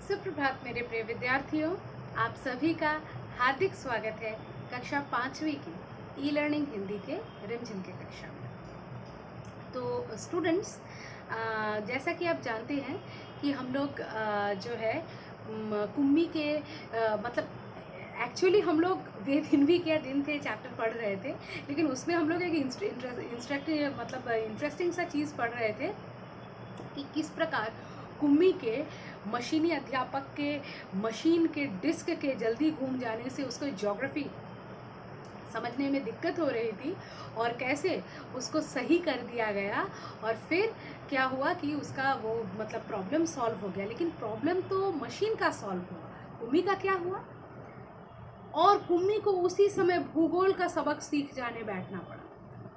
सुप्रभात मेरे प्रिय विद्यार्थियों, आप सभी का हार्दिक स्वागत है कक्षा 5वीं की ई लर्निंग हिंदी के रिमझिम के कक्षा में। तो स्टूडेंट्स, जैसा कि आप जानते हैं कि हम लोग जो है कुम्मी के मतलब एक्चुअली हम लोग वे दिन भी क्या दिन थे चैप्टर पढ़ रहे थे, लेकिन उसमें हम लोग एक इंटरेस्टिंग सा चीज़ पढ़ रहे थे कि किस प्रकार कुम्मी के मशीनी अध्यापक के मशीन के डिस्क के जल्दी घूम जाने से उसको ज्योग्राफी समझने में दिक्कत हो रही थी और कैसे उसको सही कर दिया गया और फिर क्या हुआ कि उसका वो प्रॉब्लम सॉल्व हो गया। लेकिन प्रॉब्लम तो मशीन का सॉल्व हुआ, कुम्मी का क्या हुआ? और कुम्मी को उसी समय भूगोल का सबक सीख जाने बैठना पड़ा,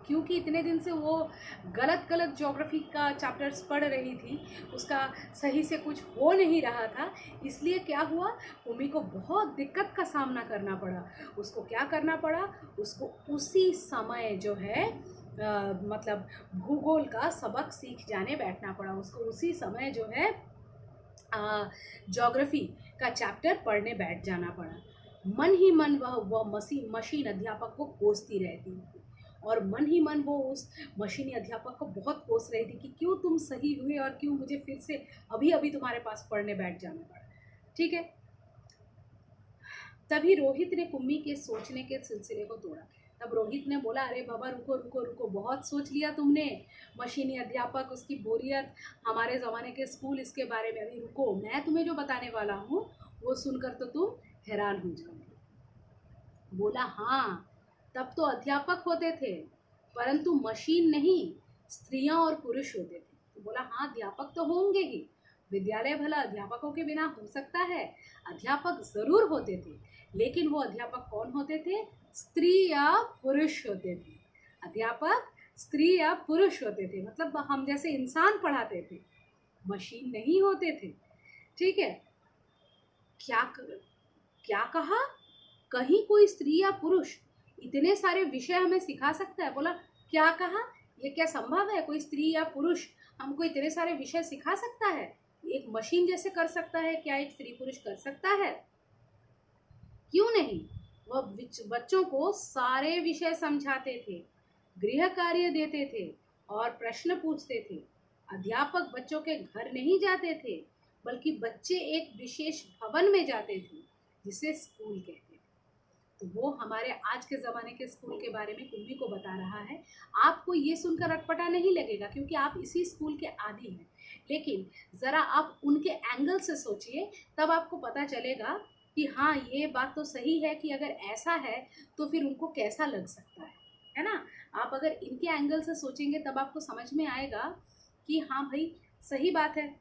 क्योंकि इतने दिन से वो गलत ज्योग्राफी का चैप्टर्स पढ़ रही थी, उसका सही से कुछ हो नहीं रहा था। इसलिए क्या हुआ, कुम्मी को बहुत दिक्कत का सामना करना पड़ा। उसको क्या करना पड़ा, उसको उसी समय जो है भूगोल का सबक सीख जाने बैठना पड़ा। उसको उसी समय जो है ज्योग्राफी का चैप्टर पढ़ने बैठ जाना पड़ा। मन ही मन वह मशीन अध्यापक को कोसती रहती थी और मन ही मन वो उस मशीनी अध्यापक को बहुत कोस रही थी कि क्यों तुम सही हुए और क्यों मुझे फिर से अभी तुम्हारे पास पढ़ने बैठ जाना पड़ा। ठीक है, तभी रोहित ने कुम्मी के सोचने के सिलसिले को तोड़ा। तब रोहित ने बोला, अरे बाबा रुको, बहुत सोच लिया तुमने, मशीनी अध्यापक, उसकी बोरियत, हमारे ज़माने के स्कूल, इसके बारे में अभी रुको, मैं तुम्हें जो बताने वाला हूँ वो सुनकर तो तुम हैरान हो जाओगे। बोला, हाँ, तब तो अध्यापक होते थे परंतु मशीन नहीं, स्त्रियां और पुरुष होते थे। तो बोला, हाँ, अध्यापक तो होंगे ही, विद्यालय भला अध्यापकों के बिना हो सकता है? अध्यापक जरूर होते थे, लेकिन वो अध्यापक कौन होते थे? स्त्री या पुरुष होते थे। अध्यापक स्त्री या पुरुष होते थे, मतलब हम जैसे इंसान पढ़ाते थे, मशीन नहीं होते थे। ठीक है, क्या कहा? कहीं कोई स्त्री या पुरुष इतने सारे विषय हमें सिखा सकता है? बोला, क्या कहा? ये क्या संभव है? कोई स्त्री या पुरुष हमको इतने सारे विषय सिखा सकता है? एक मशीन जैसे कर सकता है, क्या एक स्त्री पुरुष कर सकता है? क्यों नहीं? वह बच्चों को सारे विषय समझाते थे, गृह कार्य देते थे और प्रश्न पूछते थे। अध्यापक बच्चों के घर नहीं जाते थे, बल्कि बच्चे एक विशेष भवन में जाते थे जिसे स्कूल कहते थे। तो वो हमारे आज के ज़माने के स्कूल के बारे में कुम्मी को बता रहा है। आपको ये सुनकर अटपटा नहीं लगेगा क्योंकि आप इसी स्कूल के आदी हैं, लेकिन ज़रा आप उनके एंगल से सोचिए, तब आपको पता चलेगा कि हाँ, ये बात तो सही है कि अगर ऐसा है तो फिर उनको कैसा लग सकता है ना? आप अगर इनके एंगल से सोचेंगे तब आपको समझ में आएगा कि हाँ भाई, सही बात है।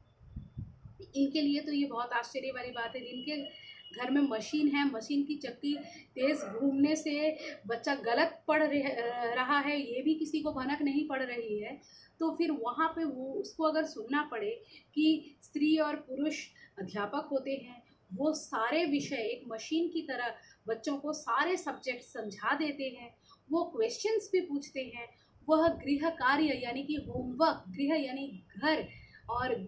इनके लिए तो ये बहुत आश्चर्य वाली बात है। इनके घर में मशीन है, मशीन की चक्की तेज़ घूमने से बच्चा गलत पढ़ रहा है, ये भी किसी को भनक नहीं पड़ रही है। तो फिर वहाँ पे वो उसको अगर सुनना पड़े कि स्त्री और पुरुष अध्यापक होते हैं, वो सारे विषय एक मशीन की तरह बच्चों को सारे सब्जेक्ट समझा देते हैं, वो क्वेश्चंस भी पूछते हैं, वह गृह कार्य यानी कि होमवर्क, गृह यानी घर और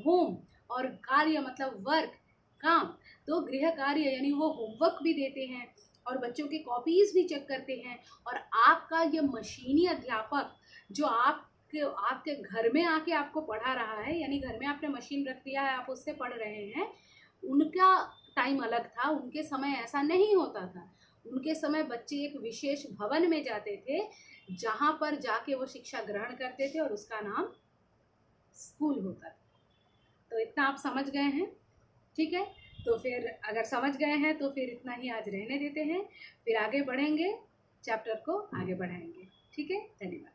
होम और कार्य मतलब वर्क, काम, तो गृह कार्य यानी वो होमवर्क भी देते हैं और बच्चों के कॉपीज़ भी चेक करते हैं। और आपका ये मशीनी अध्यापक जो आपके घर में आके आपको पढ़ा रहा है, यानी घर में आपने मशीन रख दिया है, आप उससे पढ़ रहे हैं, उनका टाइम अलग था, उनके समय ऐसा नहीं होता था। उनके समय बच्चे एक विशेष भवन में जाते थे जहाँ पर जाके वो शिक्षा ग्रहण करते थे और उसका नाम स्कूल होता था। तो इतना आप समझ गए हैं? ठीक है, तो फिर अगर समझ गए हैं तो फिर इतना ही आज रहने देते हैं, फिर आगे बढ़ेंगे, चैप्टर को आगे बढ़ाएंगे। ठीक है, धन्यवाद।